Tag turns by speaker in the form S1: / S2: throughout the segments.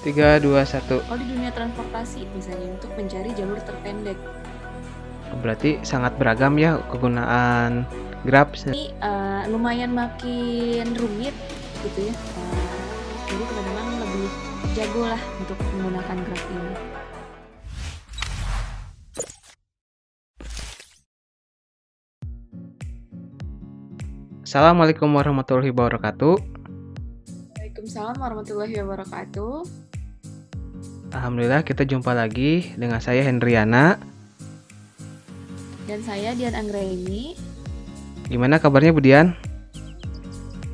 S1: 3, 2, 1.
S2: Kalau di dunia transportasi misalnya untuk mencari jalur terpendek.
S1: Berarti sangat beragam ya kegunaan Grab.
S2: Ini lumayan makin rumit gitu ya. Jadi teman-teman lebih jago lah untuk menggunakan Grab ini.
S1: Assalamualaikum warahmatullahi wabarakatuh.
S2: Waalaikumsalam warahmatullahi wabarakatuh.
S1: Alhamdulillah kita jumpa lagi dengan saya Hendriana.
S2: Dan saya Dian Anggraini.
S1: Gimana kabarnya Bu Dian?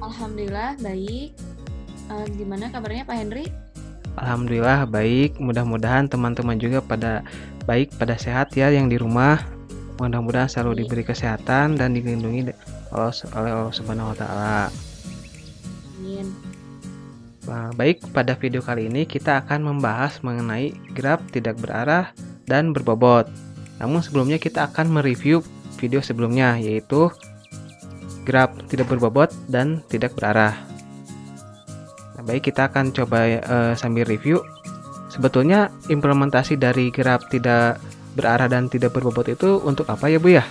S2: Alhamdulillah baik. Gimana kabarnya Pak Henry?
S1: Alhamdulillah baik. Mudah-mudahan teman-teman juga pada baik, pada sehat ya yang di rumah. Mudah-mudahan selalu diberi kesehatan dan dilindungi oleh Allah Subhanahu wa taala.
S2: Amin.
S1: Baik, pada video kali ini kita akan membahas mengenai Grab tidak berarah dan berbobot. Namun sebelumnya kita akan mereview video sebelumnya, yaitu Grab tidak berbobot dan tidak berarah. Baik, kita akan coba sambil review. Sebetulnya implementasi dari Grab tidak berarah dan tidak berbobot itu untuk apa ya Bu ya?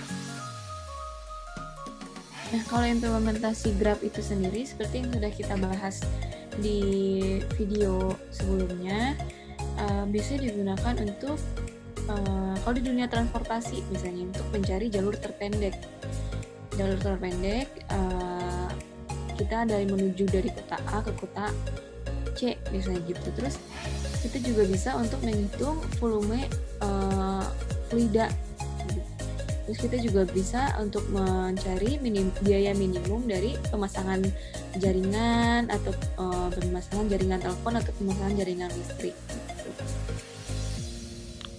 S2: Nah, kalau implementasi Grab itu sendiri seperti yang sudah kita bahas di video sebelumnya, bisa digunakan untuk kalau di dunia transportasi misalnya untuk mencari jalur terpendek. Jalur terpendek kita menuju dari kota A ke kota C misalnya gitu. Terus kita juga bisa untuk menghitung volume fluida. Terus kita juga bisa untuk mencari biaya minimum dari pemasangan jaringan atau pemasangan jaringan telepon atau pemasangan jaringan listrik.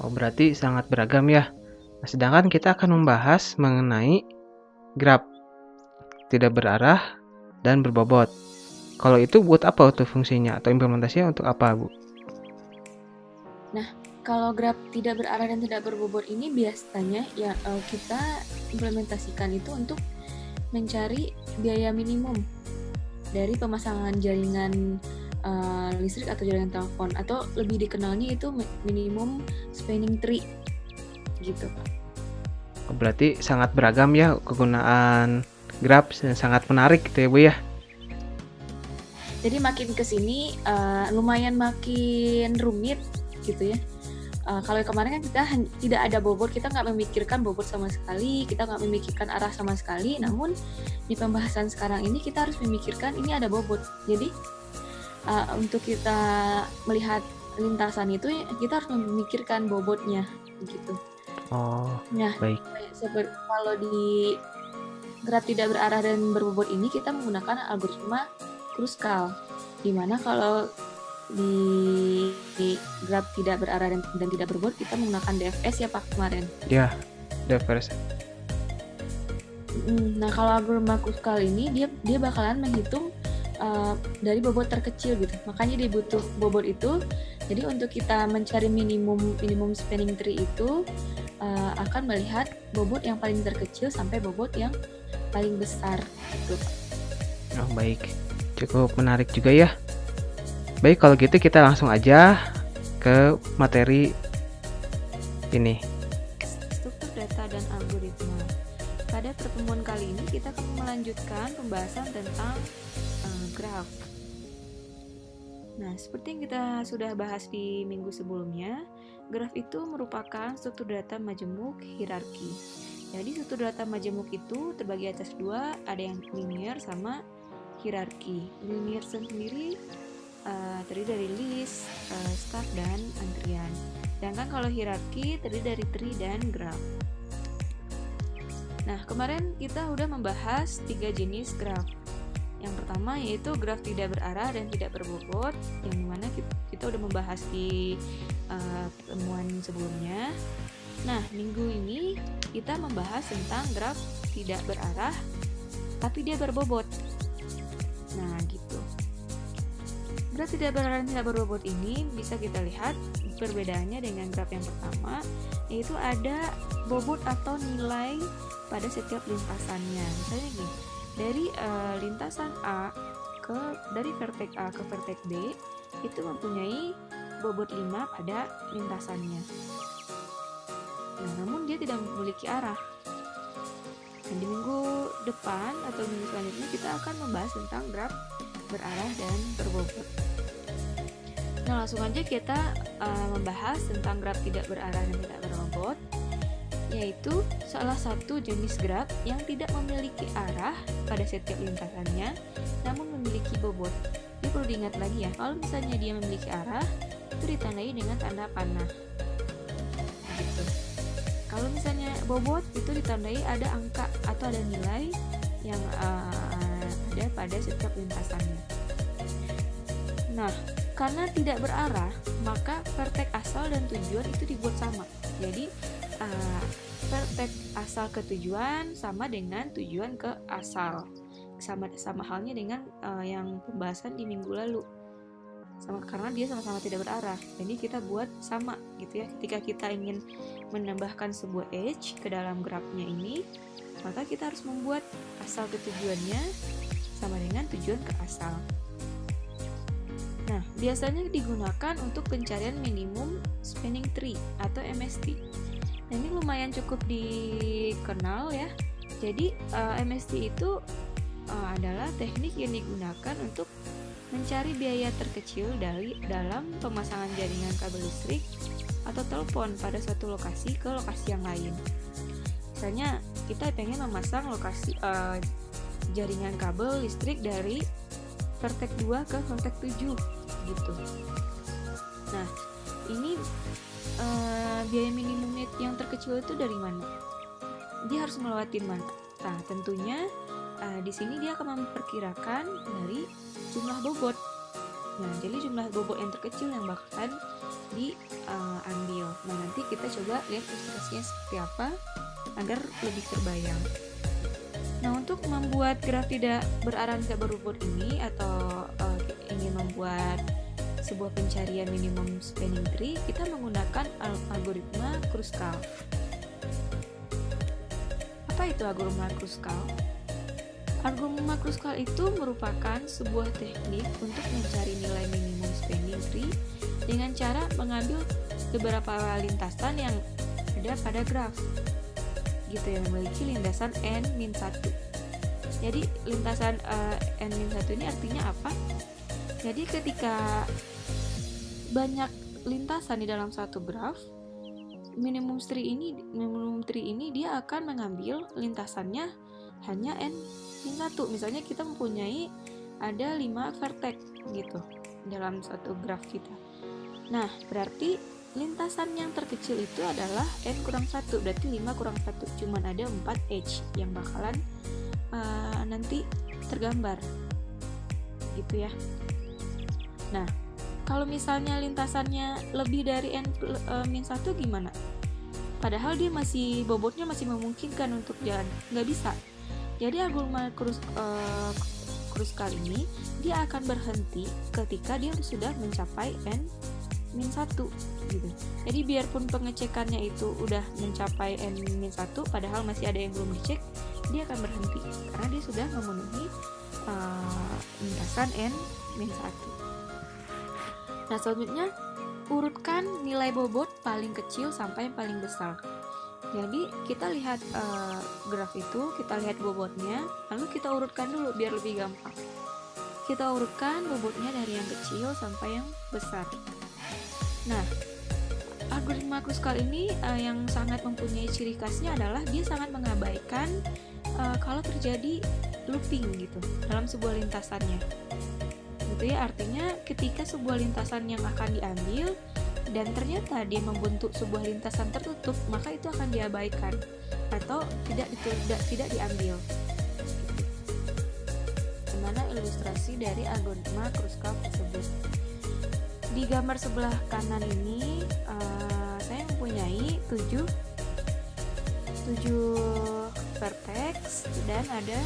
S1: Oh, berarti sangat beragam ya. Nah, sedangkan kita akan membahas mengenai Grab tidak berarah dan berbobot. Kalau itu buat apa tuh fungsinya atau implementasinya untuk apa, Bu?
S2: Nah, kalau Grab tidak berarah dan tidak berbobot ini biasanya ya kita implementasikan itu untuk mencari biaya minimum dari pemasangan jaringan listrik atau jaringan telepon, atau lebih dikenalnya itu minimum spanning tree gitu Pak.
S1: Berarti sangat beragam ya kegunaan Grab, sangat menarik gitu ya Bu ya.
S2: Jadi makin kesini lumayan makin rumit gitu ya. Kalau kemarin kan kita tidak ada bobot, kita nggak memikirkan bobot sama sekali, kita nggak memikirkan arah sama sekali. Namun di pembahasan sekarang ini kita harus memikirkan ini ada bobot. Jadi untuk kita melihat lintasan itu kita harus memikirkan bobotnya gitu.
S1: Oh,
S2: nah,
S1: baik.
S2: Kalau di Grab tidak berarah dan berbobot ini kita menggunakan algoritma Kruskal, dimana kalau di Grab tidak berarah dan tidak berbobot kita menggunakan DFS ya Pak kemarin.
S1: Ya, DFS.
S2: Nah, kalau algoritma Kruskal ini dia bakalan menghitung dari bobot terkecil gitu. Makanya dia butuh bobot itu. Jadi untuk kita mencari minimum spanning tree itu akan melihat bobot yang paling terkecil sampai bobot yang paling besar gitu.
S1: Oh, baik. Cukup menarik juga ya. Baik, kalau gitu kita langsung aja ke materi ini.
S2: Struktur data dan algoritma. Pada pertemuan kali ini kita akan melanjutkan pembahasan tentang graf. Nah, seperti yang kita sudah bahas di minggu sebelumnya, graf itu merupakan struktur data majemuk hierarki. Jadi struktur data majemuk itu terbagi atas dua, ada yang linear sama hierarki. Linear sendiri terdiri dari list, start, dan antrian. Sedangkan kalau hierarki terdiri dari tree dan graf. Nah, kemarin kita udah membahas 3 jenis graf. Yang pertama yaitu graf tidak berarah dan tidak berbobot, yang dimana kita udah membahas di pertemuan sebelumnya. Nah, minggu ini kita membahas tentang graf tidak berarah tapi dia berbobot. Nah, gitu. Graf tidak berarah dan tidak berbobot ini bisa kita lihat perbedaannya dengan graf yang pertama, yaitu ada bobot atau nilai pada setiap lintasannya. Misalnya gini, dari lintasan A dari vertex A ke vertex B itu mempunyai bobot 5 pada lintasannya. Nah, namun dia tidak memiliki arah. Dan di minggu depan atau minggu selanjutnya kita akan membahas tentang graf berarah dan berbobot. Nah, langsung aja kita membahas tentang graf tidak berarah dan tidak berbobot, yaitu salah satu jenis graf yang tidak memiliki arah pada setiap lintasannya, namun memiliki bobot. Ini perlu diingat lagi ya, kalau misalnya dia memiliki arah, itu ditandai dengan tanda panah. Gitu. Kalau misalnya bobot, itu ditandai ada angka atau ada nilai yang ada pada setiap lintasannya. Nah, karena tidak berarah, maka vertex asal dan tujuan itu dibuat sama. Jadi vertex asal ke tujuan sama dengan tujuan ke asal. Sama halnya dengan yang pembahasan di minggu lalu. Karena dia sama-sama tidak berarah. Jadi kita buat sama gitu ya. Ketika kita ingin menambahkan sebuah edge ke dalam grafnya ini, maka kita harus membuat asal ke tujuannya sama dengan tujuan ke asal. Nah, biasanya digunakan untuk pencarian minimum spanning tree atau MST. Nah, ini lumayan cukup dikenal ya. Jadi MST itu adalah teknik yang digunakan untuk mencari biaya terkecil dalam pemasangan jaringan kabel listrik atau telepon pada suatu lokasi ke lokasi yang lain. Misalnya kita pengen memasang jaringan kabel listrik dari vertex 2 ke vertex 7 gitu. Nah, ini biaya minimumnya yang terkecil itu dari mana? Dia harus melewati mana? Nah, tentunya di sini dia akan memperkirakan dari jumlah bobot. Nah, jadi jumlah bobot yang terkecil yang bakalan diambil. Nah, nanti kita coba lihat ilustrasinya seperti apa agar lebih terbayang. Nah, untuk membuat graf tidak berarah tidak berbobot ini atau ingin membuat sebuah pencarian minimum spanning tree, kita menggunakan algoritma Kruskal. Apa itu algoritma Kruskal? Algoritma Kruskal itu merupakan sebuah teknik untuk mencari nilai minimum spanning tree dengan cara mengambil beberapa lintasan yang ada pada graf gitu, yang memiliki lintasan n-1. Jadi lintasan n-1 ini artinya apa? Jadi ketika banyak lintasan di dalam satu graf, minimum tree ini dia akan mengambil lintasannya hanya n-1. Misalnya kita mempunyai ada 5 vertex gitu dalam satu graf kita. Nah, berarti lintasan yang terkecil itu adalah n-1, berarti 5 kurang 1, cuman ada 4 edge yang bakalan nanti tergambar gitu ya. Nah, kalau misalnya lintasannya lebih dari n-1 gimana? Padahal dia bobotnya masih memungkinkan untuk jalan, nggak bisa. Jadi algoritma Kruskal ini dia akan berhenti ketika dia sudah mencapai n-1 gitu. Jadi biarpun pengecekannya itu udah mencapai n-1 padahal masih ada yang belum dicek, dia akan berhenti karena dia sudah memenuhi lintasan n-1. Nah, selanjutnya urutkan nilai bobot paling kecil sampai yang paling besar. Jadi kita lihat graf itu, kita lihat bobotnya, lalu kita urutkan dulu biar lebih gampang. Kita urutkan bobotnya dari yang kecil sampai yang besar. Nah, algoritma Kruskal ini yang sangat mempunyai ciri khasnya adalah dia sangat mengabaikan kalau terjadi looping gitu dalam sebuah lintasannya. Gitu ya, artinya ketika sebuah lintasan yang akan diambil dan ternyata dia membentuk sebuah lintasan tertutup, maka itu akan diabaikan atau tidak diambil. Gimana ilustrasi dari algoritma Kruskal tersebut? Di gambar sebelah kanan ini saya mempunyai 7 vertex dan ada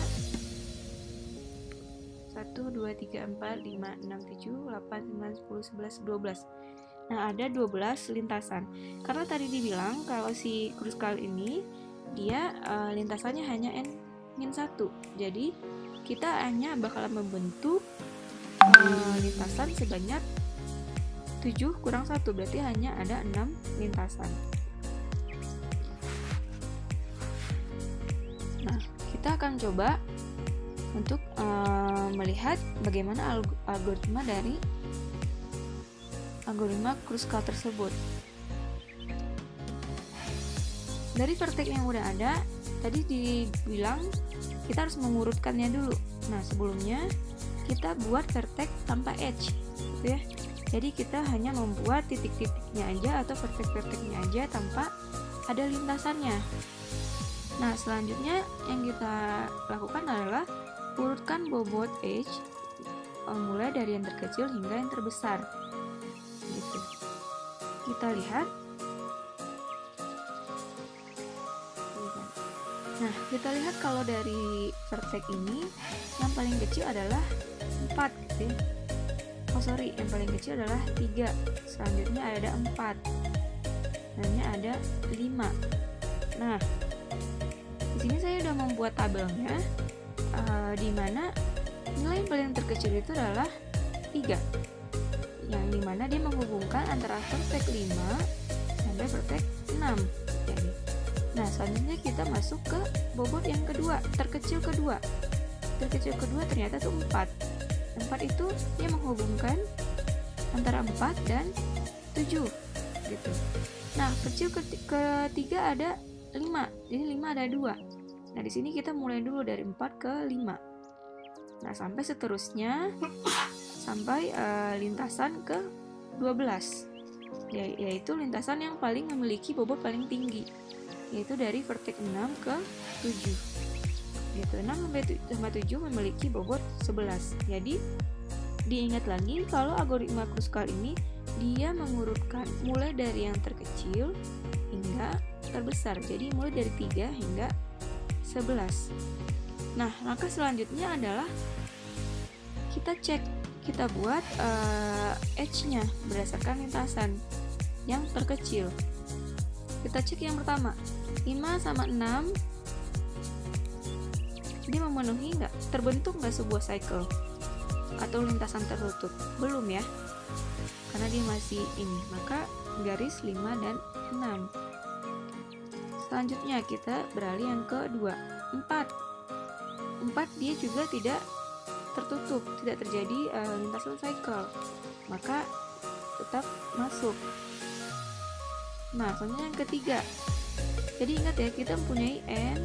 S2: 1, 2, 3, 4, 5, 6, 7, 8, 9, 10, 11, 12. Nah, ada 12 lintasan. Karena tadi dibilang kalau si Kruskal ini dia lintasannya hanya n-1. Jadi kita hanya bakalan membentuk lintasan sebanyak 7 kurang 1 berarti hanya ada 6 lintasan. Nah, kita akan coba untuk melihat bagaimana algoritma dari algoritma Kruskal tersebut. Dari vertex yang udah ada, tadi dibilang kita harus mengurutkannya dulu. Nah, sebelumnya kita buat vertex tanpa edge, gitu ya. Jadi kita hanya membuat titik-titiknya aja atau vertex-vertexnya aja tanpa ada lintasannya. Nah, selanjutnya yang kita lakukan adalah urutkan bobot edge mulai dari yang terkecil hingga yang terbesar. Gitu. Kita lihat. Nah, kita lihat kalau dari vertex ini yang paling kecil adalah 4, gitu ya. Oh sorry, yang paling kecil adalah 3. Selanjutnya ada 4. Selanjutnya ada 5. Nah, di sini saya sudah membuat tabelnya, di mana nilai yang paling terkecil itu adalah 3. Yang dimana dia menghubungkan antara vertex 5 sampai vertex 6. Jadi, nah, selanjutnya kita masuk ke bobot yang kedua, terkecil kedua. Terkecil kedua ternyata itu 4. 4 itu dia menghubungkan antara 4 dan 7 gitu. Nah, kecil ketiga ada 5. Jadi 5 ada 2. Nah, di sini kita mulai dulu dari 4 ke 5. Nah, sampai seterusnya sampai lintasan ke 12. Yaitu lintasan yang paling memiliki bobot paling tinggi, yaitu dari vertex 6 ke 7. Yaitu 6 sampai 7 memiliki bobot 11. Jadi diingat lagi kalau algoritma Kruskal ini dia mengurutkan mulai dari yang terkecil hingga terbesar. Jadi mulai dari 3 hingga 11. Nah, langkah selanjutnya adalah kita cek, kita buat edge-nya berdasarkan lintasan yang terkecil. Kita cek yang pertama, 5 sama 6 dia memenuhi nggak? Terbentuk nggak sebuah cycle atau lintasan tertutup? Belum ya, karena dia masih ini, maka garis 5 dan 6. Selanjutnya kita beralih yang kedua, 4. 4 dia juga tidak tertutup, tidak terjadi lintasan cycle, maka tetap masuk. Nah, selanjutnya yang ketiga. Jadi ingat ya, kita mempunyai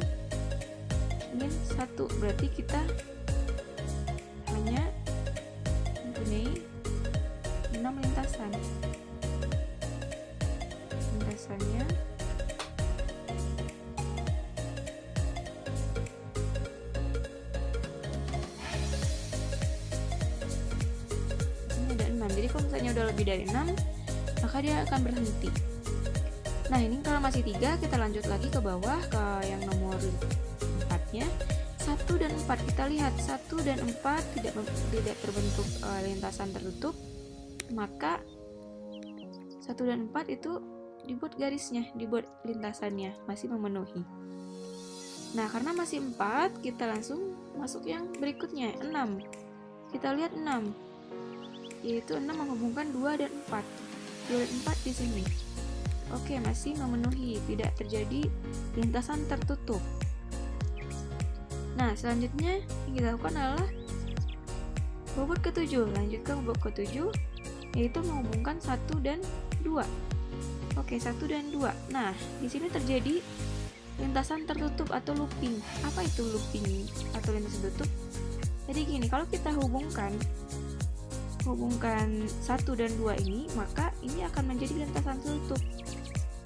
S2: min 1, berarti kita hanya mempunyai 6 lintasan. Lintasannya ini ada 6. Jadi kalau misalnya udah lebih dari 6, maka dia akan berhenti. Nah, ini kalau masih 3, kita lanjut lagi ke bawah ke yang nomor 4-nya. 1 dan 4 kita lihat 1 dan 4 tidak terbentuk lintasan tertutup, maka 1 dan 4 itu dibuat garisnya, dibuat lintasannya masih memenuhi. Nah, karena masih 4, kita langsung masuk yang berikutnya, 6. Kita lihat 6, yaitu 6 menghubungkan 2 dan 4. 2 dan 4 di sini. Oke, masih memenuhi, tidak terjadi lintasan tertutup. Nah, selanjutnya yang kita lakukan adalah bobot ke-7. Lanjutkan bobot ke-7, yaitu menghubungkan 1 dan 2. Oke, 1 dan 2. Nah, di sini terjadi lintasan tertutup atau looping. Apa itu looping atau lintasan tertutup? Jadi gini, kalau kita hubungkan 1 dan 2 ini, maka ini akan menjadi lintasan tertutup.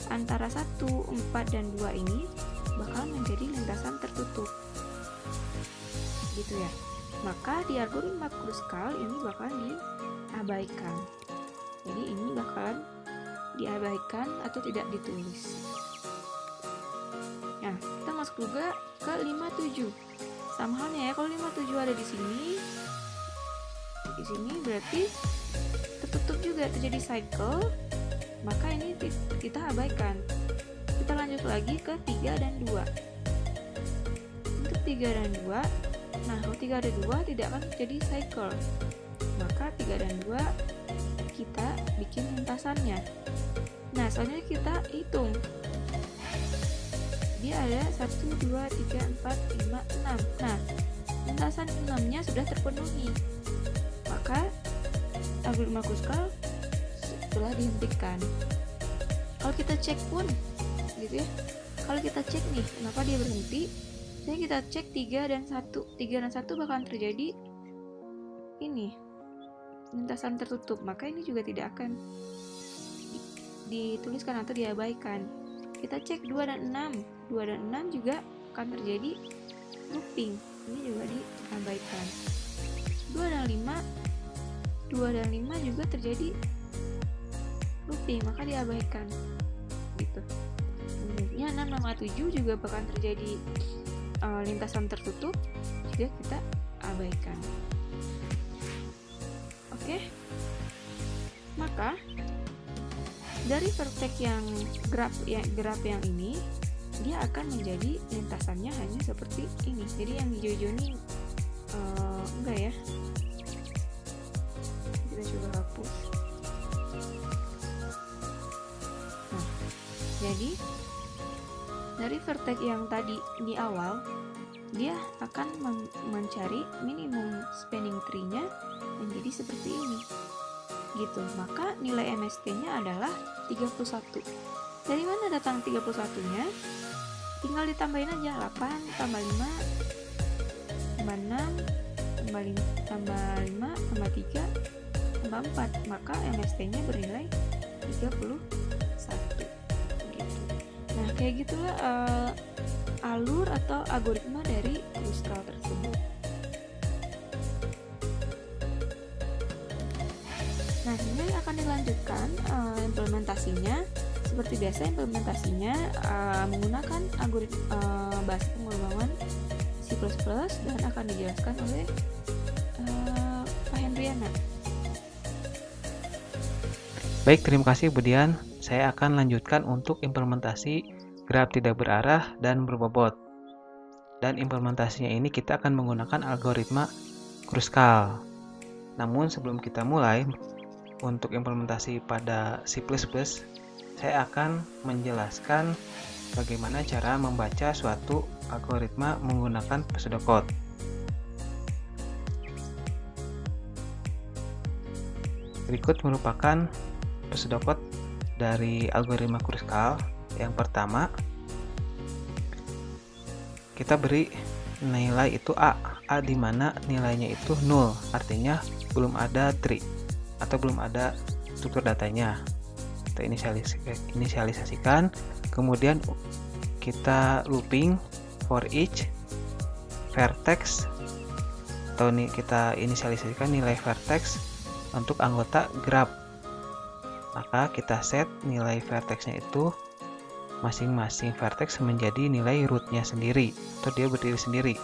S2: Antara 1, 4, dan 2 ini bakal menjadi lintasan tertutup. Gitu ya. Maka di algoritma Kruskal ini bakalan diabaikan. Jadi ini bakalan diabaikan atau tidak ditulis. Nah, kita masuk juga ke 57. Sama halnya ya, kalau 57 ada di sini berarti tertutup juga, terjadi cycle, maka ini kita abaikan. Kita lanjut lagi ke 3 dan 2. Untuk 3 dan 2, nah kalau 3 ada 2 tidak akan terjadi cycle, maka 3 dan 2 kita bikin lintasannya. Nah, selanjutnya kita hitung. Dia ada 1, 2, 3, 4, 5, 6. Nah, lintasan 6-nya sudah terpenuhi. Maka algoritma Kruskal telah dihentikan. Kalau kita cek pun gitu ya. Kalau kita cek nih, kenapa dia berhenti? Jadi kita cek 3 dan 1. 3 dan 1 bakalan terjadi ini, lintasan tertutup. Maka ini juga tidak akan dituliskan atau diabaikan. Kita cek 2 dan 6. 2 dan 6 juga akan terjadi looping. Ini juga diabaikan. 2 dan 5. 2 dan 5 juga terjadi looping, maka diabaikan. Gitu. Selanjutnya 6 sama 7 juga bakalan terjadi lintasan tertutup, juga kita abaikan. Oke. Maka dari vertex yang graf yang ini, dia akan menjadi lintasannya hanya seperti ini. Jadi yang hijau-hijau ini enggak ya. Kita coba hapus. Nah, jadi dari vertex yang tadi di awal, dia akan mencari minimum spanning tree-nya menjadi seperti ini. Gitu. Maka nilai MST-nya adalah 31. Dari mana datang 31-nya? Tinggal ditambahin aja 8 tambah 5 tambah 6 tambah 5 tambah 3 tambah 4. Maka MST-nya bernilai 31. Gitu. Nah, kayak gitulah alur atau algoritma dari Kruskal tersebut. Nah, ini akan dilanjutkan implementasinya. Seperti biasa, implementasinya menggunakan algoritma bahasa pemrograman C++ dan akan dijelaskan oleh Pak Hendriana.
S1: Baik, terima kasih Bu Dian. Saya akan lanjutkan untuk implementasi graf tidak berarah dan berbobot. Dan implementasinya ini kita akan menggunakan algoritma Kruskal. Namun sebelum kita mulai untuk implementasi pada C++, saya akan menjelaskan bagaimana cara membaca suatu algoritma menggunakan pseudocode. Berikut merupakan pseudocode dari algoritma Kruskal. Yang pertama, kita beri nilai itu A di mana nilainya itu 0, artinya belum ada tree atau belum ada struktur datanya. Kita inisialisasikan, kemudian kita looping for each vertex, atau kita inisialisasikan nilai vertex untuk anggota graph. Maka kita set nilai vertexnya itu masing-masing vertex menjadi nilai rootnya sendiri, atau dia berdiri sendiri.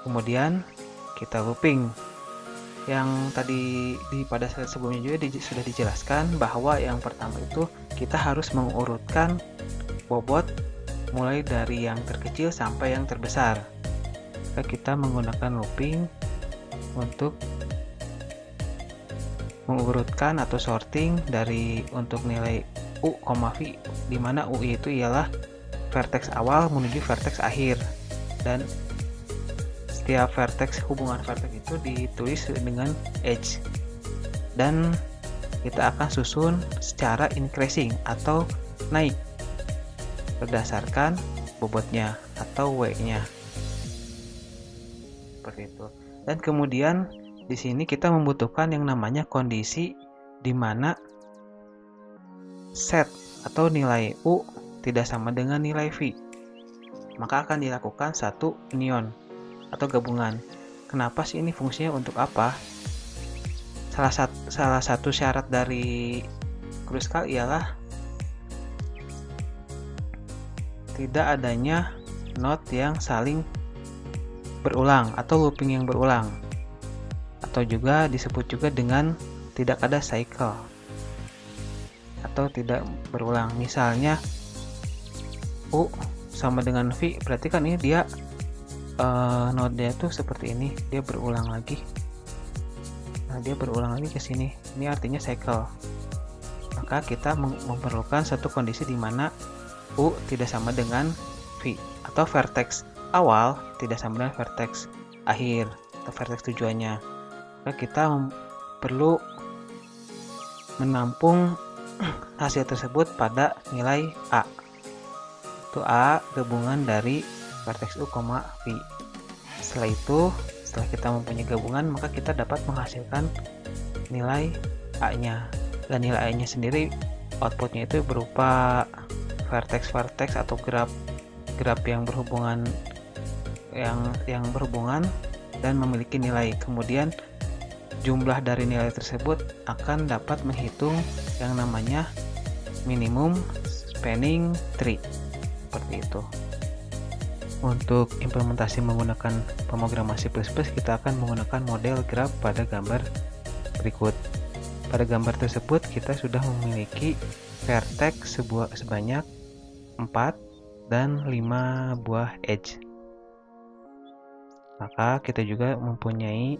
S1: Kemudian kita looping. Yang tadi pada slide sebelumnya juga sudah dijelaskan bahwa yang pertama itu kita harus mengurutkan bobot mulai dari yang terkecil sampai yang terbesar. Maka kita menggunakan looping untuk mengurutkan atau sorting dari untuk nilai U, V, di mana U itu ialah vertex awal menuju vertex akhir, dan setiap vertex, hubungan vertex itu ditulis dengan edge, dan kita akan susun secara increasing atau naik berdasarkan bobotnya atau W-nya, seperti itu. Dan kemudian di sini kita membutuhkan yang namanya kondisi di mana set atau nilai U tidak sama dengan nilai V. Maka akan dilakukan satu union atau gabungan. Kenapa sih ini fungsinya, untuk apa? Salah satu syarat dari Kruskal ialah tidak adanya node yang saling berulang atau looping yang berulang, atau juga disebut juga dengan tidak ada cycle atau tidak berulang. Misalnya U sama dengan V, berarti kan ini dia node-nya tuh seperti ini, dia berulang lagi. Nah, dia berulang lagi ke sini. Ini artinya cycle. Maka kita memerlukan satu kondisi di mana U tidak sama dengan V, atau vertex awal tidak sama dengan vertex akhir atau vertex tujuannya. Maka kita perlu menampung hasil tersebut pada nilai A. Itu A gabungan dari vertex U, V. Setelah kita mempunyai gabungan, maka kita dapat menghasilkan nilai A-nya. Dan nilai A-nya sendiri outputnya itu berupa vertex atau graf yang berhubungan dan memiliki nilai. Kemudian jumlah dari nilai tersebut akan dapat menghitung yang namanya minimum spanning tree. Seperti itu. Untuk implementasi menggunakan pemrograman C++, kita akan menggunakan model graf pada gambar berikut. Pada gambar tersebut kita sudah memiliki vertex sebanyak 4 dan 5 buah edge. Maka kita juga mempunyai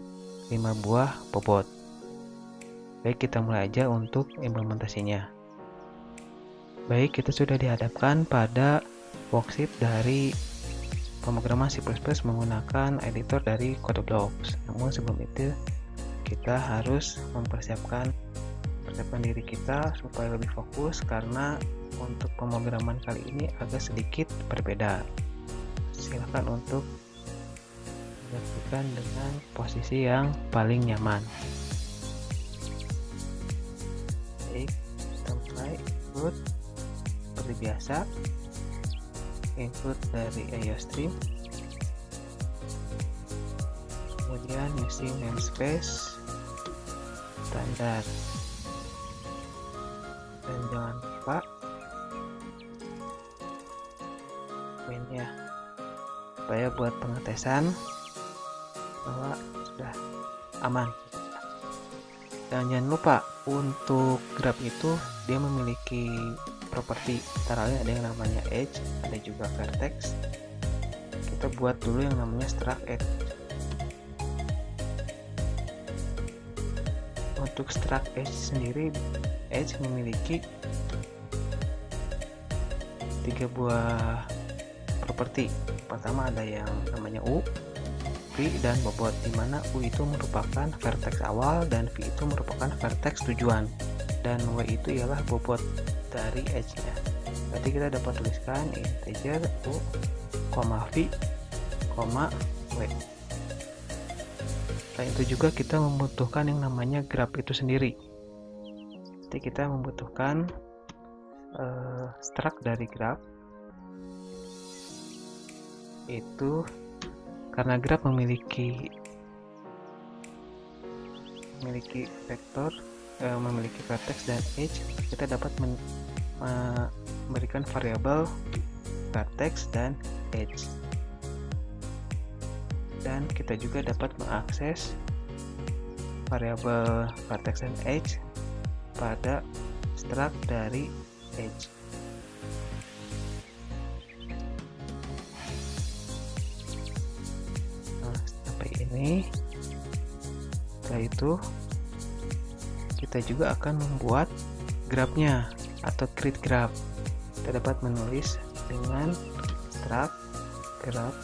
S1: 5 buah bobot. Baik, kita mulai aja untuk implementasinya. Baik, kita sudah dihadapkan pada worksheet dari pemrograman C++ menggunakan editor dari CodeBlocks. Namun sebelum itu kita harus mempersiapkan diri kita supaya lebih fokus, karena untuk pemrograman kali ini agak sedikit berbeda. Silakan untuk menyaksikan dengan posisi yang paling nyaman. Baik, kita mulai input seperti biasa. Input dari IOStream, kemudian using namespace standar, dan jangan lupa poinnya supaya buat pengetesan bahwa sudah aman. Dan jangan lupa untuk graf itu dia memiliki properti, antara lain ada yang namanya edge, ada juga vertex. Kita buat dulu yang namanya struct edge. Untuk struct edge sendiri, edge memiliki 3 buah properti. Pertama ada yang namanya U, V, dan bobot, dimana U itu merupakan vertex awal dan V itu merupakan vertex tujuan, dan W itu ialah bobot dari edge-nya. Berarti kita dapat tuliskan integer U, V, W. Selain itu juga kita membutuhkan yang namanya graf itu sendiri. Jadi kita membutuhkan struct dari graf. Itu karena graf memiliki vektor, memiliki vertex dan edge, kita dapat memberikan variabel vertex dan edge, dan kita juga dapat mengakses variabel vertex dan edge pada struct dari edge. Nah, sampai ini. Setelah itu kita juga akan membuat grafnya atau create graph. Kita dapat menulis dengan struct graph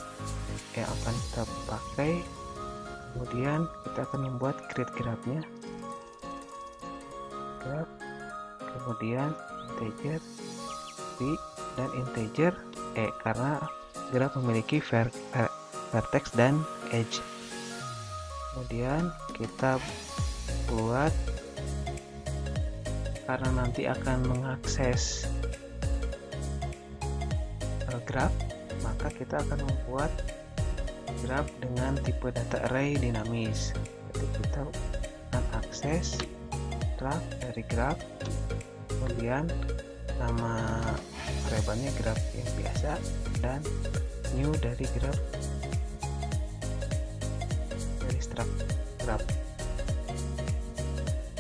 S1: yang akan kita pakai. Kemudian kita akan membuat create graphnya, graph, kemudian integer V dan integer E, karena graph memiliki vertex dan edge. Kemudian kita buat, karena nanti akan mengakses graph, maka kita akan membuat graph dengan tipe data array dinamis. Jadi kita akan akses struct dari graph, kemudian nama variabelnya graph yang biasa, dan new dari graph dari struct graph.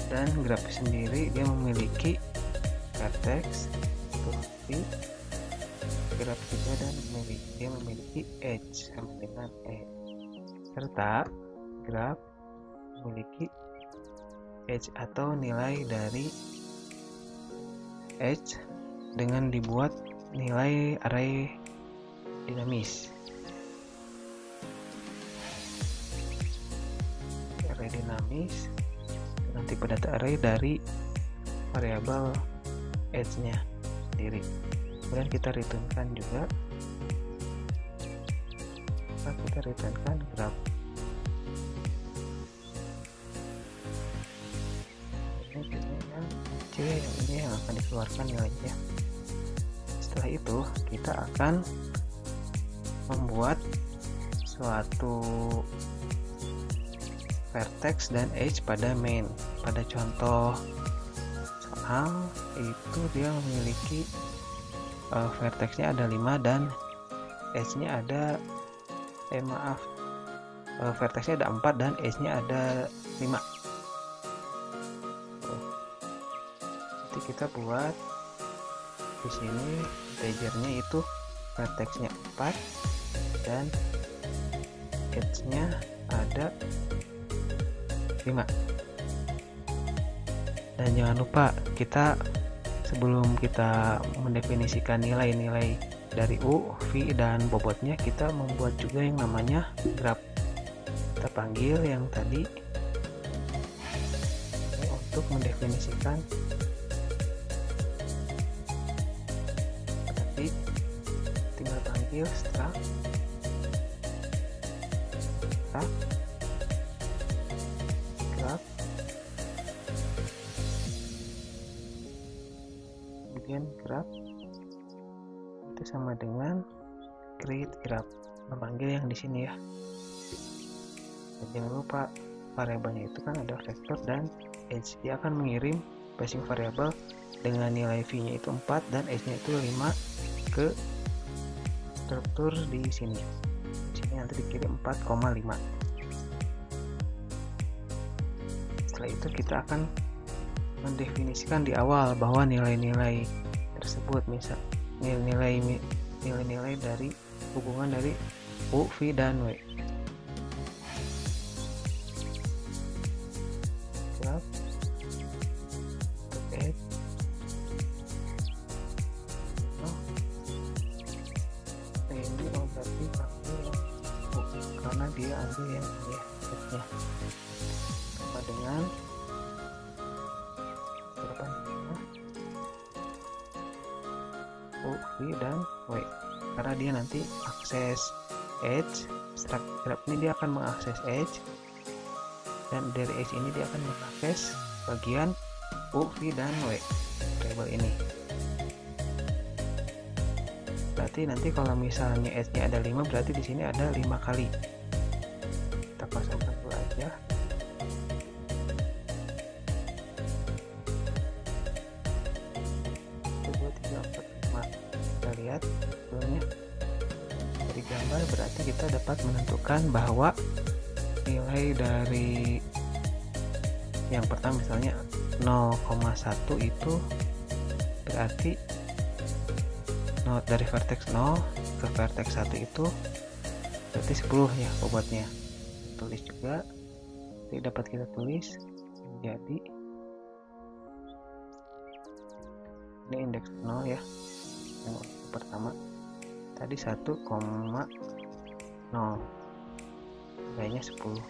S1: Dan graph sendiri dia memiliki vertex, V, graph juga, dan dia memiliki edge sama dengan E, serta graph memiliki edge atau nilai dari edge dengan dibuat nilai array dinamis. Array dinamis dengan tipe data array dari variabel edge-nya sendiri. Kemudian kita returnkan juga. Kita returnkan graph. Ini yang C, yang ini yang akan dikeluarkan nilainya. Setelah itu kita akan membuat suatu vertex dan edge pada main. Pada contoh soal itu dia memiliki vertexnya ada 5 dan edge-nya ada vertexnya ada 4 dan edge-nya ada 5. Nanti kita buat di sini integernya itu vertexnya 4 dan edge-nya ada 5. Dan jangan lupa kita sebelum kita mendefinisikan nilai-nilai dari U, V, dan bobotnya, kita membuat juga yang namanya graph. Kita panggil yang tadi untuk mendefinisikan. Tapi tinggal panggil struct graph, kemudian graph itu sama dengan create graph, memanggil yang di sini ya. Dan jangan lupa variabelnya itu kan ada vektor dan edge. Dia akan mengirim passing variabel dengan nilai v-nya itu 4 dan edge-nya itu 5 ke struktur di sini. Di sini nanti dikirim 4,5. Setelah itu kita akan mendefinisikan di awal bahwa nilai-nilai tersebut, misal nilai-nilai dari hubungan dari U, V, dan W. Graph untuk edge. Ini berarti ambil yang U karena dia ambil yang ini edge-nya sama dengan U, V, dan W, karena dia nanti akses edge. Struct graph ini dia akan mengakses edge, dan dari edge ini dia akan mengakses bagian U, V, dan W variabel ini. Berarti nanti kalau misalnya edge-nya ada 5, berarti di sini ada 5 kali. Kita kosongkan dulu aja. Lihat sebelumnya dari gambar, berarti kita dapat menentukan bahwa nilai dari yang pertama misalnya 0,1 itu berarti dari vertex 0 ke vertex 1 itu berarti 10 ya bobotnya. Tulis juga, jadi dapat kita tulis menjadi ini indeks 0 ya. Yang pertama tadi 1,0, nilainya 10.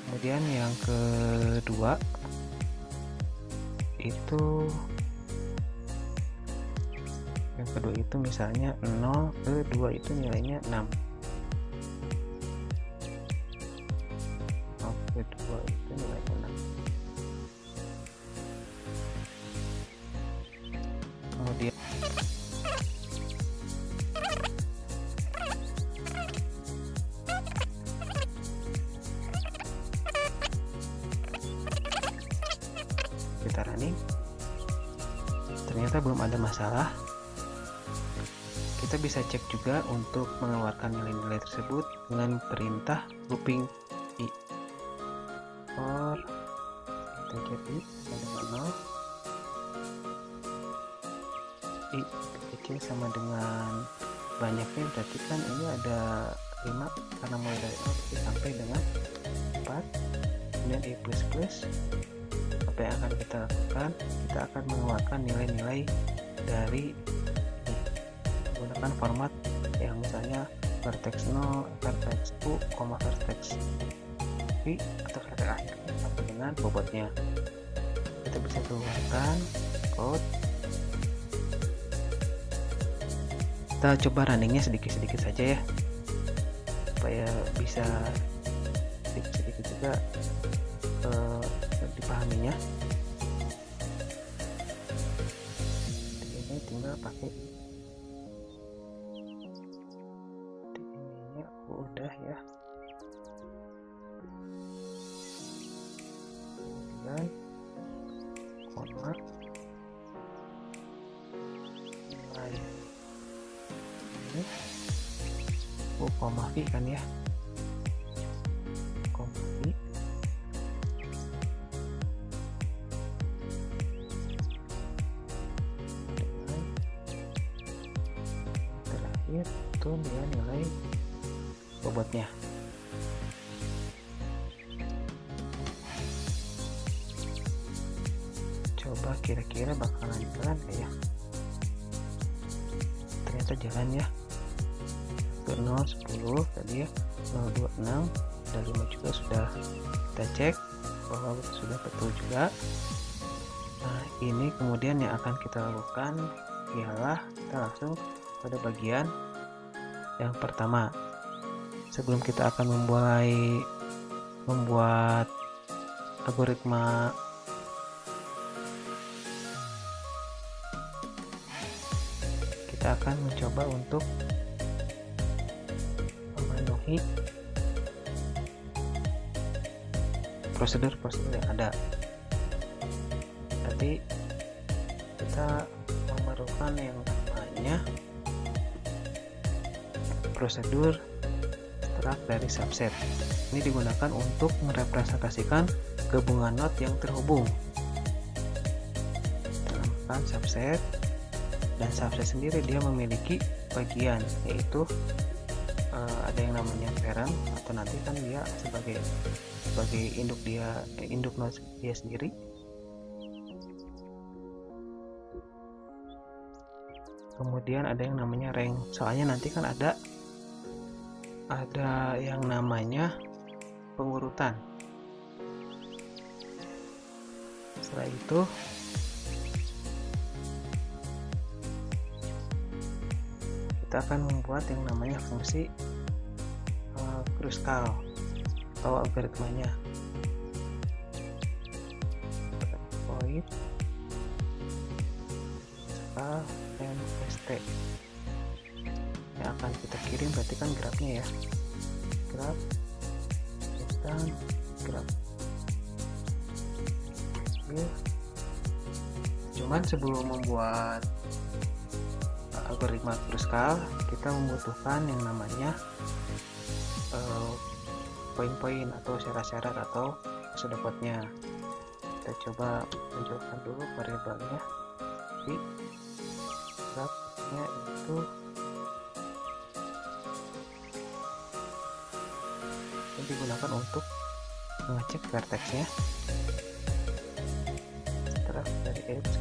S1: Kemudian yang kedua itu misalnya 0 ke 2 itu nilainya 6. 0 ke 2 itu nilainya 6. Kemudian kita running, ternyata belum ada masalah. Kita bisa cek juga untuk mengeluarkan nilai-nilai tersebut dengan perintah looping i for integer i sama dengan 0, i kecil sama dengan banyaknya, berarti kan ini ada 5 karena mulai dari 0 sampai dengan 4, kemudian i++. Apa yang akan kita lakukan? Kita akan mengeluarkan nilai-nilai dari ini menggunakan format yang misalnya vertex 0, vertex u, vertex v atau vertex akhir sampai dengan bobotnya. Kita bisa keluarkan code. Kita coba runningnya sedikit-sedikit saja ya, supaya bisa sedikit-sedikit juga dipahaminya. Ini tinggal pakai ini udah ya. Kemudian koma nilai ini koma v kan ya, koma v. Itu dia nilai bobotnya. Coba kira-kira bakalan jalan ya. Ternyata jalan ya. 0, 10 tadi ya, 0, 2, 6 dan 5 juga sudah kita cek bahwa sudah betul juga. Nah, ini kemudian yang akan kita lakukan ialah kita langsung pada bagian yang pertama. Sebelum kita akan membuat algoritma kita akan mencoba untuk memenuhi prosedur-prosedur yang ada. Tadi kita memerlukan yang namanya prosedur struct dari subset. Ini digunakan untuk merepresentasikan gabungan not yang terhubung. Dalam subset, dan subset sendiri dia memiliki bagian, yaitu ada yang namanya parent, atau nanti kan dia sebagai induk not dia sendiri. Kemudian ada yang namanya rank, soalnya nanti kan ada yang namanya pengurutan. Setelah itu kita akan membuat yang namanya fungsi Kruskal atau algoritmanya. Void mst yang akan kita kirim berarti kan grafnya ya, graf instan graf. Cuman sebelum membuat algoritma Kruskal kita membutuhkan yang namanya poin-poin atau syarat-syarat atau pseudocode-nya. Kita coba munculkan dulu variabelnya. Jadi grafnya itu digunakan untuk mengecek vertexnya. Setelah dari edge,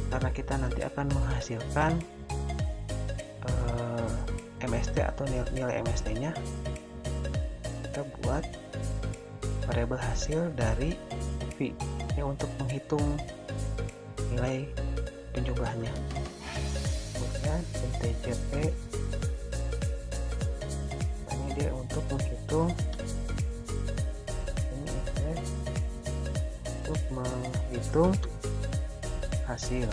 S1: karena kita nanti akan menghasilkan MST atau nilai MST nya, kita buat variabel hasil dari V ini untuk menghitung nilai penjumlahannya. Kemudian integer E ini dia untuk menghitung hasil.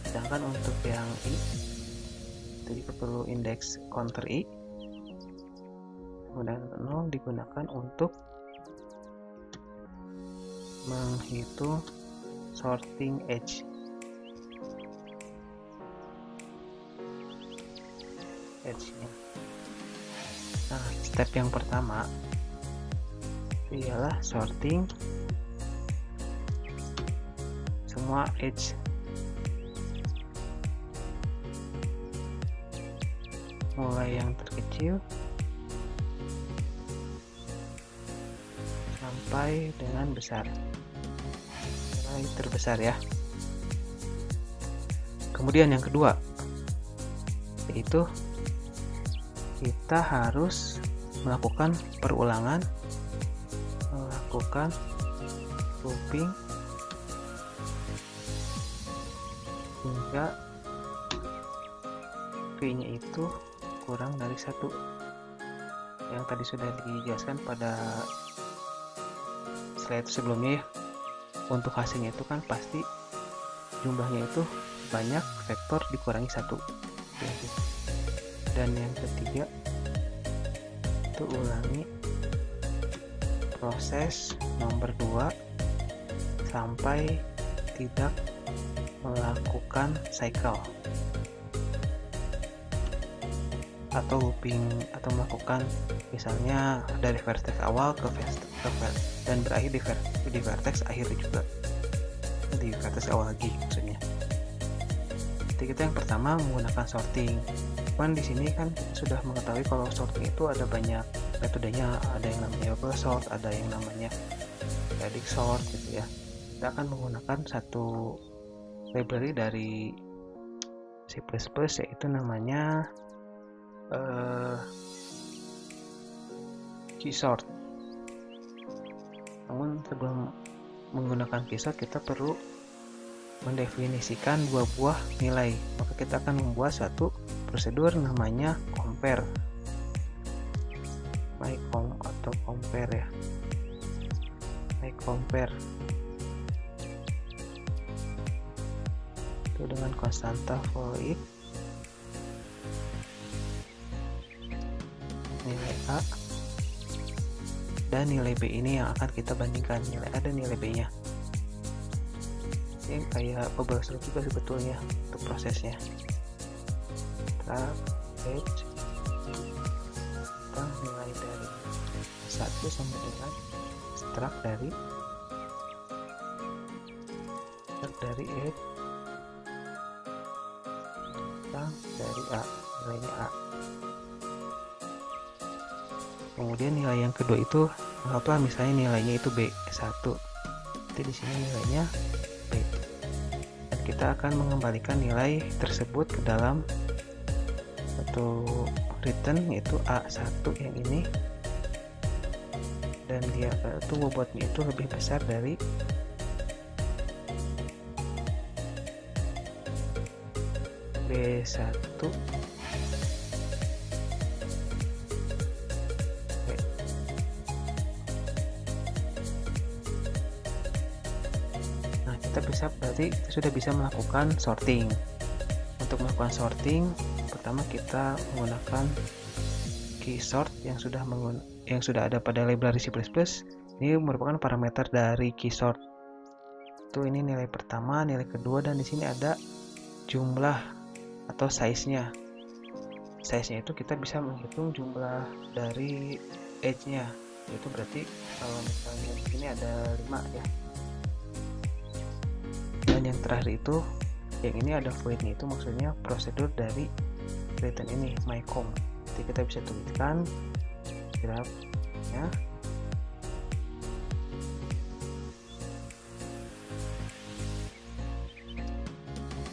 S1: Sedangkan untuk yang I itu juga perlu indeks counter I, kemudian 0 digunakan untuk menghitung sorting edge. Edge-nya. Nah, step yang pertama ialah sorting semua edge mulai yang terkecil sampai dengan besar, nilai terbesar ya. Kemudian yang kedua, yaitu kita harus melakukan perulangan, melakukan looping hingga V-nya itu kurang dari 1. Yang tadi sudah dijelaskan pada slide sebelumnya ya. Untuk hasilnya itu kan pasti jumlahnya itu banyak, vektor dikurangi 1. Dan yang ketiga itu ulangi proses nomor 2 sampai tidak melakukan cycle atau looping, atau melakukan misalnya dari vertex awal ke vertex dan berakhir di vertex akhir juga, di vertex awal lagi maksudnya. Jadi kita yang pertama menggunakan sorting. Cuman di sini kan sudah mengetahui kalau sorting itu ada banyak metodenya, ada yang namanya bubble sort, ada yang namanya static sort gitu ya. Kita akan menggunakan satu library dari C++ yaitu namanya keysort. Namun sebelum menggunakan keysort kita perlu mendefinisikan dua buah nilai. Maka kita akan membuat satu prosedur namanya compare, atau compare ya, compare itu dengan konstanta void nilai A dan nilai B ini yang akan kita bandingkan, nilai A dan nilai B nya. Ini kayak bubble sort juga sebetulnya untuk prosesnya. Edge kita nilai dari 1 sampai dengan struct dari edge dari A, nilainya A. Kemudian nilai yang kedua itu anggaplah misalnya nilainya itu B1. Jadi di sini nilainya B. Dan kita akan mengembalikan nilai tersebut ke dalam satu return yaitu A1 yang ini. Dan dia itu bobotnya itu lebih besar dari B1 berarti sudah bisa melakukan sorting. Untuk melakukan sorting, pertama kita menggunakan keysort yang sudah ada pada library C++. Ini merupakan parameter dari keysort. Itu ini nilai pertama, nilai kedua, dan di sini ada jumlah atau size-nya. Size-nya itu kita bisa menghitung jumlah dari edge-nya. Itu berarti kalau misalnya di sini ada 5 ya. Dan yang terakhir itu yang ini ada void-nya, itu maksudnya prosedur dari return ini mycom. Jadi kita bisa tuliskan grafnya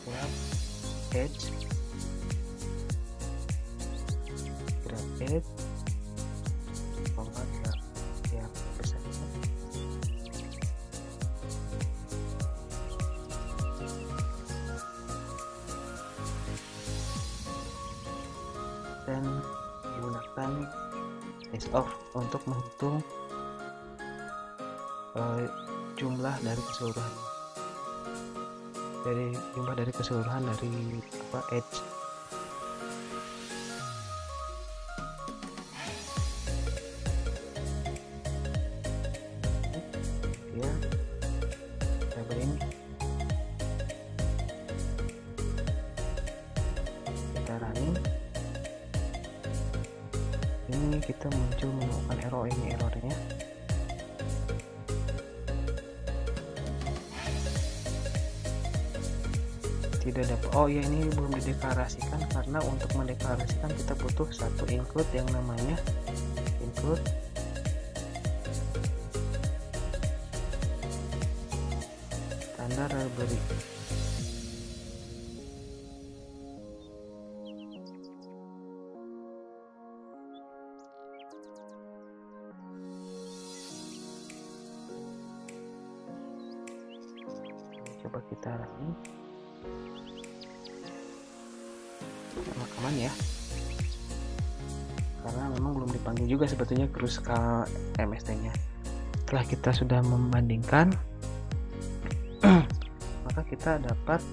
S1: graph edge graph ya bisa. Dan menggunakan list of untuk menghitung jumlah dari keseluruhan dari edge. Ya, coba ini kita running. Ini kita muncul menemukan errornya. Tidak dapat. Oh ya, ini belum dideklarasikan karena untuk mendeklarasikan kita butuh satu include yang namanya include standar library. Coba kita running rekaman ya, karena memang belum dipanggil juga sebetulnya Kruskal MST nya. Setelah kita sudah membandingkan maka kita dapat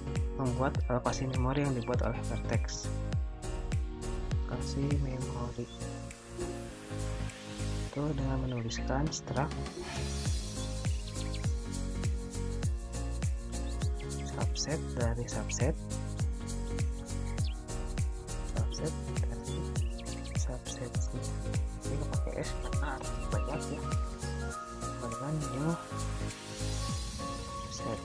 S1: membuat alokasi memori yang dibuat oleh Vertex. Alokasi memori itu dengan menuliskan struct subset dari subset dari subset. Ini pakai S karena banyak ya. Kemudian new set,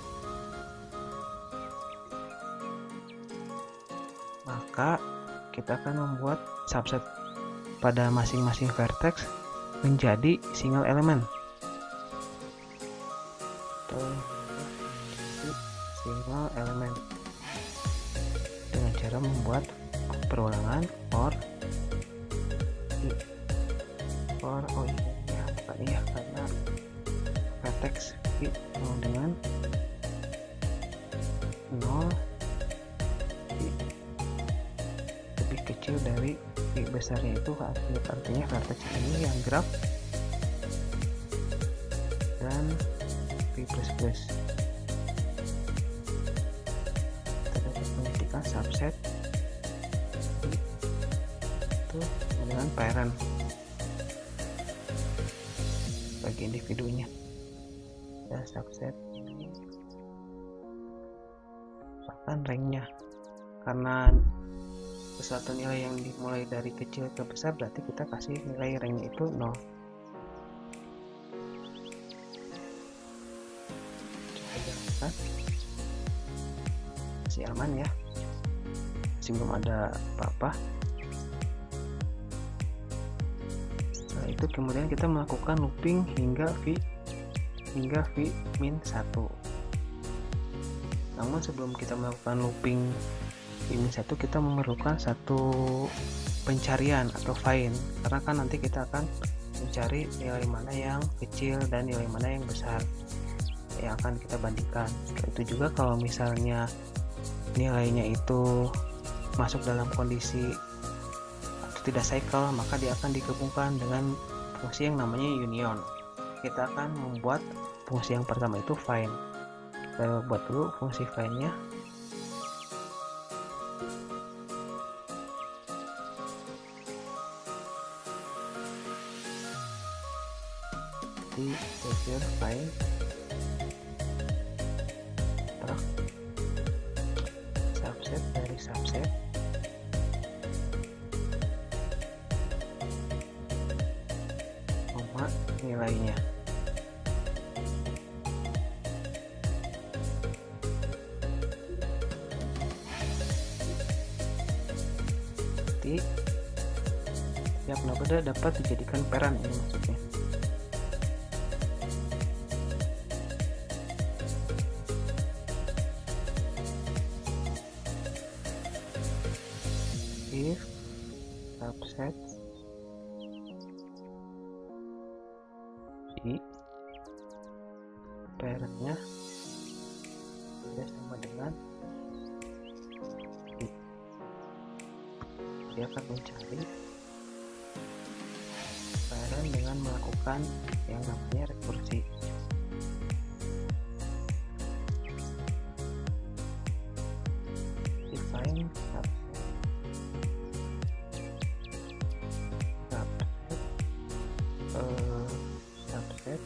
S1: maka kita akan membuat subset pada masing-masing vertex menjadi single element atau single element dengan cara membuat perulangan for oh iya bukan iya, karena vertex dengan 0 lebih kecil dari besarnya, itu artinya vertex ini yang graph dan v++. Kita dapat mengetikkan subset itu dengan parent bagi individunya, dan subset ini bahkan ranknya, karena sesuatu nilai yang dimulai dari kecil ke besar berarti kita kasih nilai ranknya itu 0. Coba jalankan, masih aman ya, masih belum ada apa-apa. Setelah itu kemudian kita melakukan looping hingga v min 1. Namun sebelum kita melakukan looping v-1 kita memerlukan satu pencarian atau find, karena kan nanti kita akan mencari nilai mana yang kecil dan nilai mana yang besar yang akan kita bandingkan. Itu juga kalau misalnya nilainya itu masuk dalam kondisi atau tidak cycle, maka dia akan digabungkan dengan fungsi yang namanya union. Kita akan membuat fungsi yang pertama itu find. Kita buat dulu fungsi find-nya. Di behavior find subset dari subset koma nilainya. Jadi setiap node dapat dijadikan parent, ini maksudnya. If subset v parentnya sudah sama dengan v, dia akan mencari parent dengan melakukan yang namanya rekursi. Define subset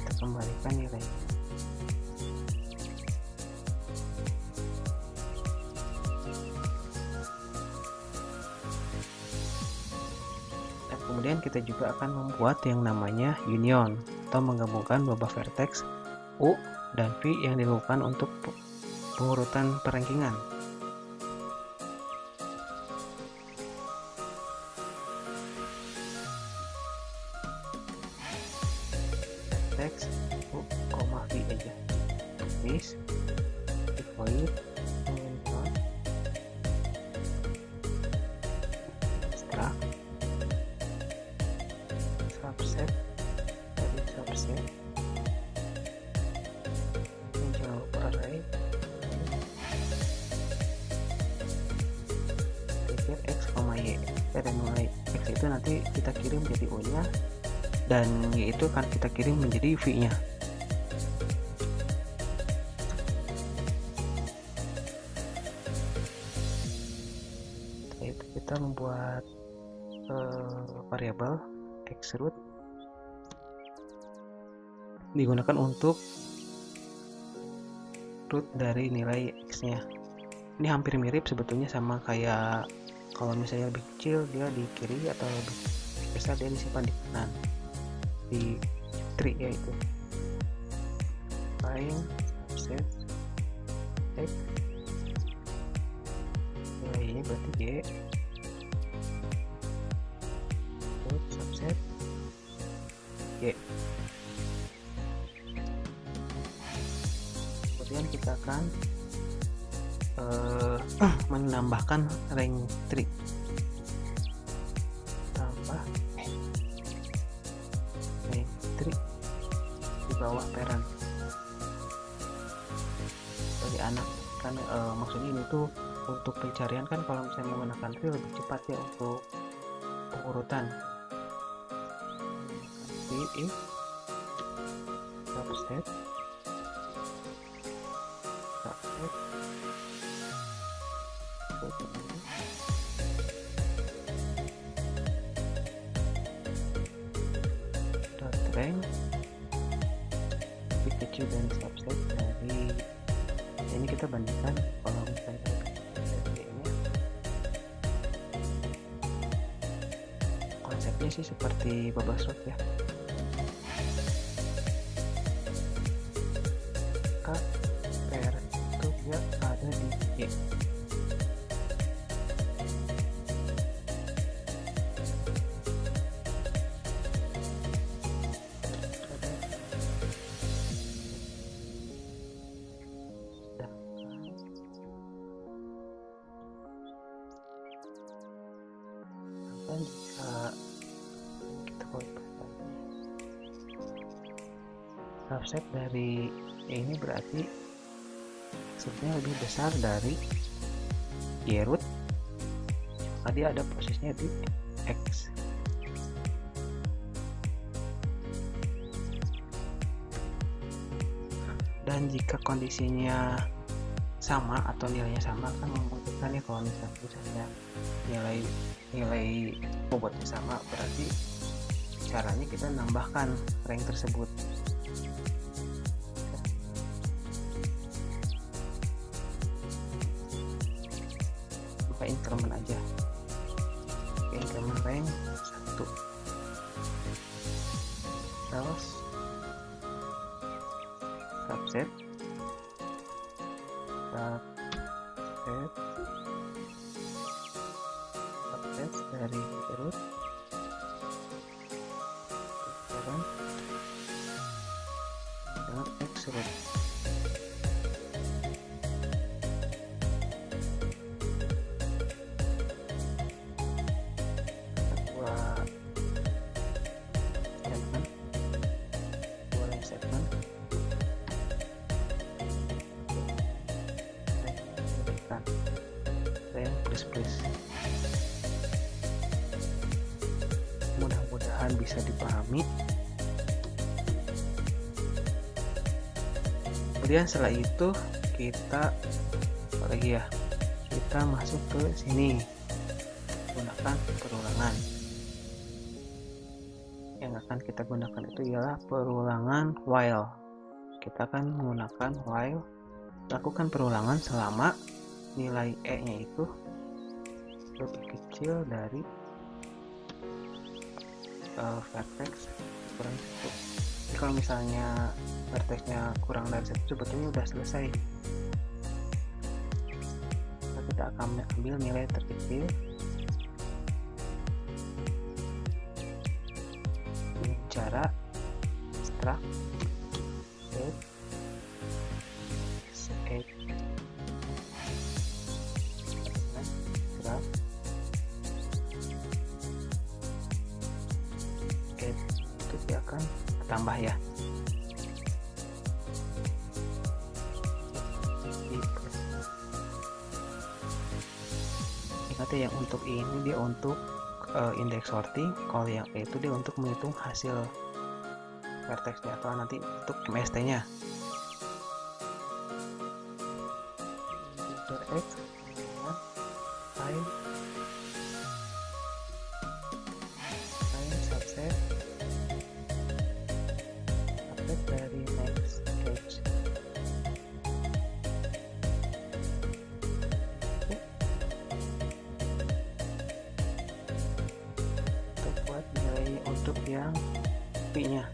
S1: kita kembalikan nilai. Dan kemudian kita juga akan membuat yang namanya union atau menggabungkan beberapa vertex U dan V yang dilakukan untuk pengurutan perankingan. pada nilai X itu nanti kita kirim jadi U nya, dan Y itu akan kita kirim menjadi V nya. Setelah itu kita membuat variabel X root digunakan untuk root dari nilai X nya. Ini hampir mirip sebetulnya sama kayak kalau misalnya lebih kecil dia di kiri atau lebih besar dia disimpan di kanan di tree yaitu find subset X ini berarti Y root subset Y. Kemudian kita akan menambahkan rank tree, tambah rank tree di bawah parent dari anak kan. Maksudnya ini tuh untuk pencarian kan, kalau misalnya menggunakan tree lebih cepat ya untuk pengurutan. Tree subset rank lebih kecil dari subset dari ini. Kita bandingkan kalau misalnya ini konsepnya sih seperti bubble sort ya. Parent itu dia ada di Y. Dan jika kita subset dari ini berarti sebenarnya lebih besar dari Y root, tadi ada posisinya di X. Dan jika kondisinya sama atau nilainya sama kan membutuhkan ya, kalau misalnya nilai bobotnya sama, berarti caranya kita nambahkan rank tersebut. Buka increment aja, increment rank 1 terus subset dari root dengan X root. Buat segmen, boleh segmen plus. Mudah-mudahan bisa dipahami. Kemudian setelah itu kita apa lagi ya, kita masuk ke sini gunakan perulangan. Yang akan kita gunakan itu ialah perulangan while. Kita akan menggunakan while, lakukan perulangan selama nilai E nya itu lebih kecil dari vertex kurang 1. Jadi kalau misalnya vertexnya kurang dari 1 sebetulnya udah selesai. Kita akan ambil nilai terkecil dengan cara struct set itu dia akan tambah ya. Ingat ya, yang untuk ini dia untuk index sorting. Kalau yang E itu dia untuk menghitung hasil vertexnya atau nanti untuk MST-nya. X find subset dari next edge. Untuk buat nilai untuk yang P-nya.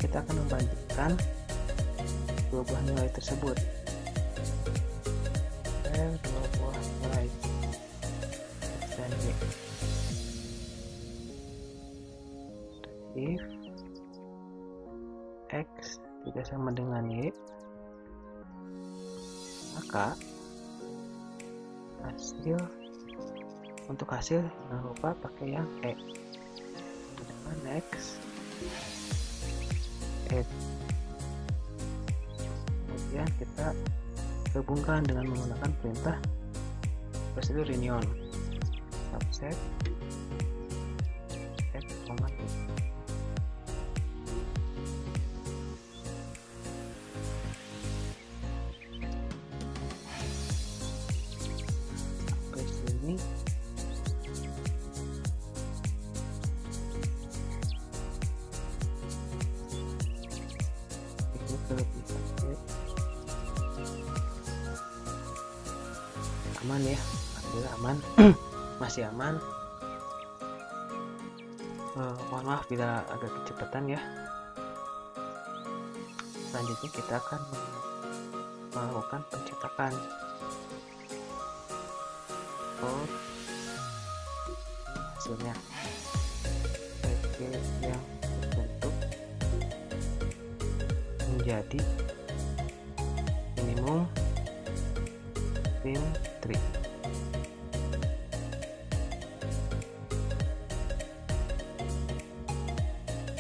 S1: Kita akan membandingkan dua buah nilai tersebut. Dua buah nilai X dan Y. If X tidak sama dengan Y, maka untuk hasil jangan lupa pakai yang E. Dengan next kemudian kita gabungkan dengan menggunakan perintah prosedur reunion subset X, Y. Sampai sini aman ya, alhamdulillah aman. Masih aman. Mohon maaf bila agak kecepatan ya. Selanjutnya kita akan melakukan pencetakan hasilnya yang terbentuk menjadi minimum print tree.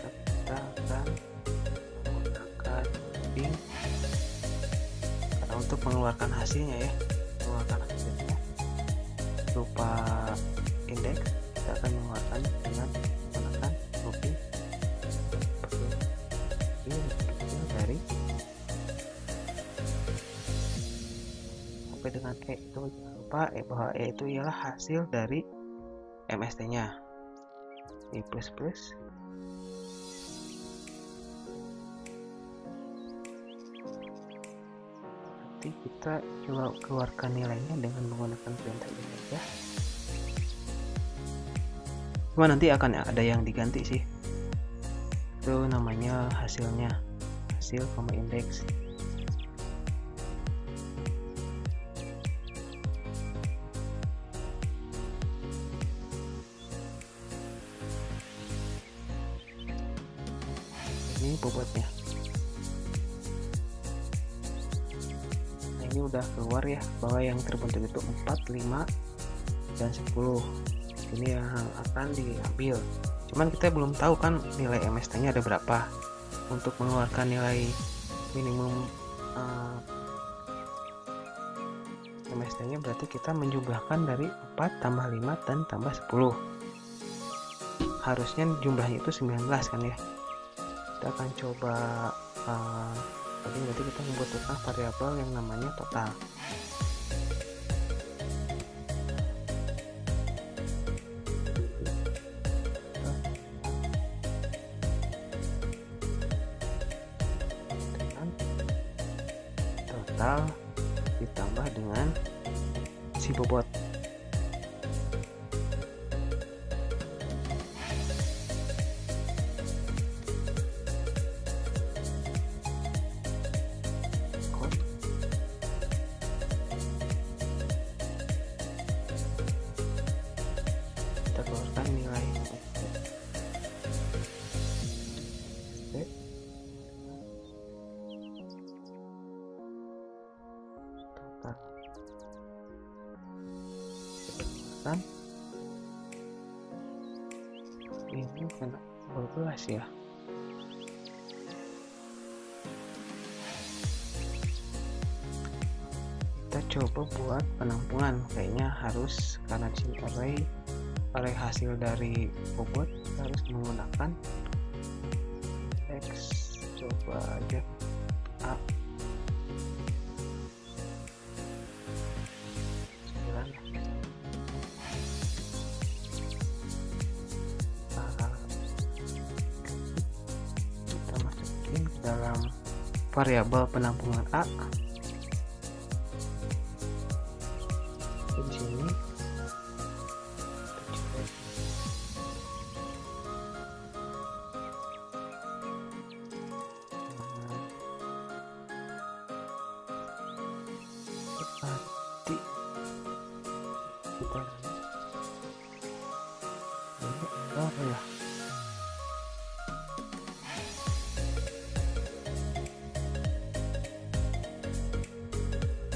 S1: Kita akan menggunakan Bing karena untuk mengeluarkan hasilnya ya, berupa indeks, kita akan mengeluarkan dengan menggunakan looping dari sampai dengan E. Itu jangan lupa bahwa E itu ialah hasil dari MST nya E++. Nanti kita coba keluarkan nilainya dengan menggunakan perintah ini aja. Cuma nanti akan ada yang diganti sih, itu namanya hasilnya, hasil koma indeks. Ini bobotnya. Nah, ini udah keluar ya bahwa yang terbentuk itu 4, 5, dan 10. Ini yang akan diambil. Cuman kita belum tahu kan nilai MST nya ada berapa. Untuk mengeluarkan nilai minimum MST nya berarti kita menjumlahkan dari 4 tambah 5 dan tambah 10. Harusnya jumlahnya itu 19 kan ya. Kita akan coba tadi berarti kita membutuhkan variabel yang namanya total. Total ditambah dengan si bobot. Kita keluarkan nilai kan ini kena 12 ya. coba buat penampungan, kayaknya harus, karena di sini array hasil dari bobot, harus menggunakan X. Coba aja A 9. Kita masukin ke dalam variabel penampungan A. Di sini nanti kita apa ya,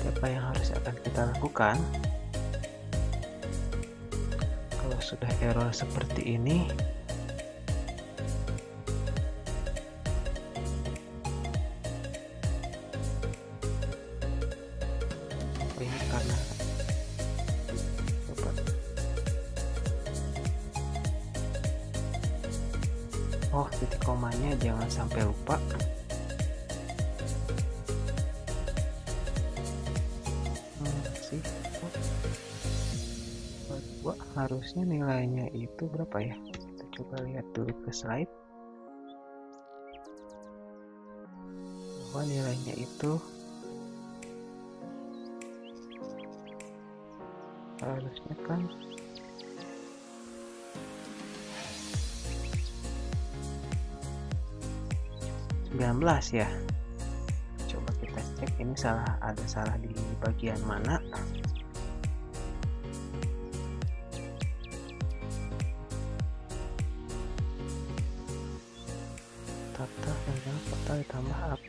S1: apa yang harus akan kita lakukan kalau sudah error seperti ini. Ini karena coba, titik komanya jangan sampai lupa. Harusnya nilainya itu berapa ya? Kita coba lihat dulu ke slide bahwa nilainya itu harusnya kan 19 ya. Coba kita cek ini ada salah di bagian mana. Total dengan total ditambah up.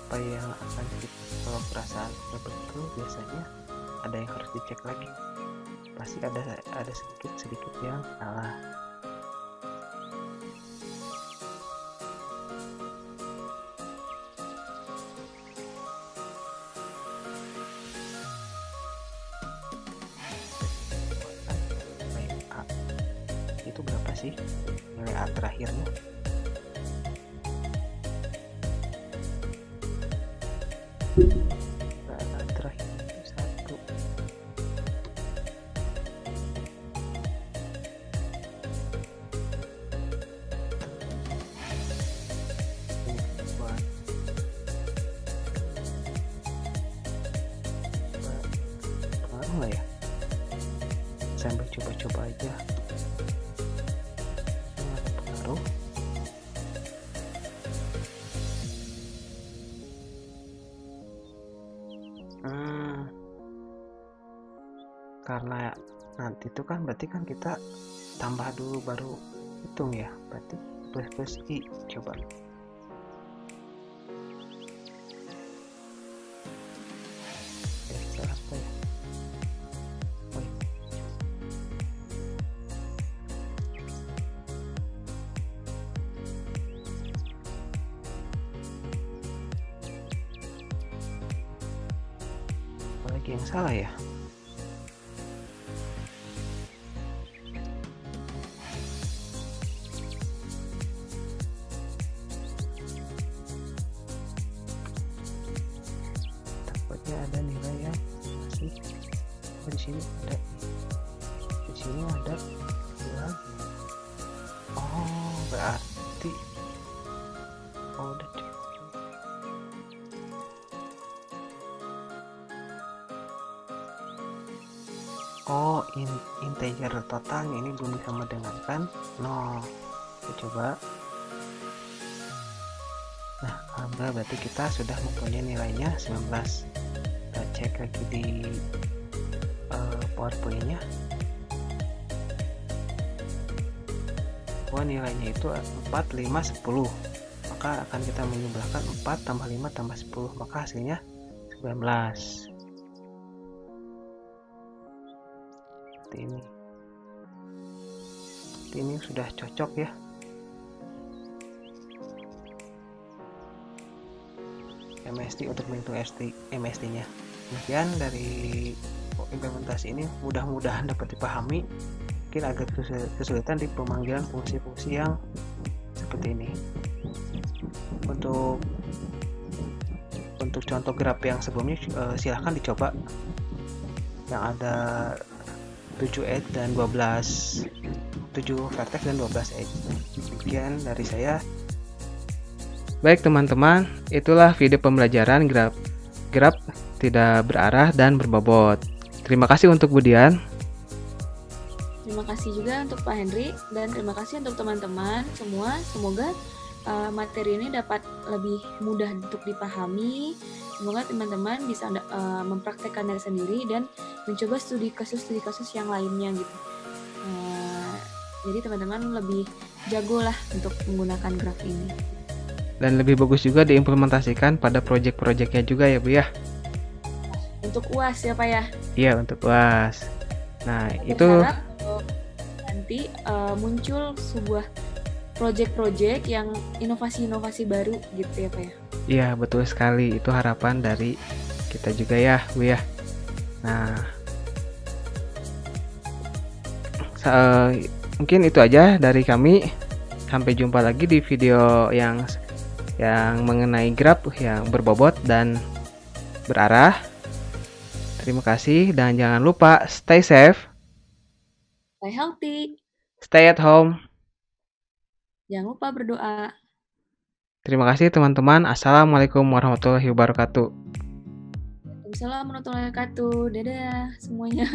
S1: Apa yang akan kita, kalau perasaan betul, biasanya ada yang harus dicek lagi, pasti ada sedikit yang salah. Itu berapa sih nilai A terakhirnya? Terakhir itu 1. Pengaruh nggak ya? Sambil coba-coba aja. Pengaruh. Karena nanti itu kan berarti kan kita tambah dulu baru hitung ya, berarti plus I. Coba salah apa ya? Apalagi yang salah ya? Ada nilai yang masih di sini ada, di sini ada lagi. Berarti udah integer totalnya ini belum sama dengan kan 0. Kita coba. Nah, alhamdulillah berarti kita sudah mempunyai nilainya 19. Kita cek lagi di PowerPoint-nya. Nilainya itu 4, 5, 10. Maka akan kita menjumlahkan 4 tambah 5 tambah 10. Maka hasilnya 19. Seperti ini. Ini sudah cocok ya. MSD untuk menghitung MSD-nya. Demikian dari implementasi ini, mudah-mudahan dapat dipahami. Mungkin agak kesulitan di pemanggilan fungsi-fungsi yang seperti ini. Untuk contoh graf yang sebelumnya silahkan dicoba, yang ada 7 edge dan 12, 7 vertex dan 12 edge. Demikian dari saya. Baik teman-teman, itulah video pembelajaran graf tidak berarah dan berbobot. Terima kasih untuk Budian.
S2: Terima kasih juga untuk Pak Henry, dan terima kasih untuk teman-teman semua. Semoga materi ini dapat lebih mudah untuk dipahami. Semoga teman-teman bisa mempraktekkannya sendiri dan mencoba studi kasus yang lainnya gitu. Jadi teman-teman lebih jago lah untuk menggunakan graf ini.
S1: Dan lebih bagus juga diimplementasikan pada proyek-proyeknya juga ya Bu ya.
S2: Untuk UAS ya Pak ya?
S1: Iya, untuk UAS. Nah, itu
S2: nanti muncul sebuah proyek-proyek yang inovasi-inovasi baru gitu ya Pak ya?
S1: Iya, betul sekali. Itu harapan dari kita juga ya Bu ya. Nah, mungkin itu aja dari kami. Sampai jumpa lagi di video yang mengenai graf yang berbobot dan berarah. Terima kasih dan jangan lupa stay safe,
S2: stay healthy,
S1: stay at home.
S2: Jangan lupa berdoa.
S1: Terima kasih teman-teman. Assalamualaikum warahmatullahi wabarakatuh.
S2: Waalaikumsalam warahmatullahi wabarakatuh. Dadah semuanya.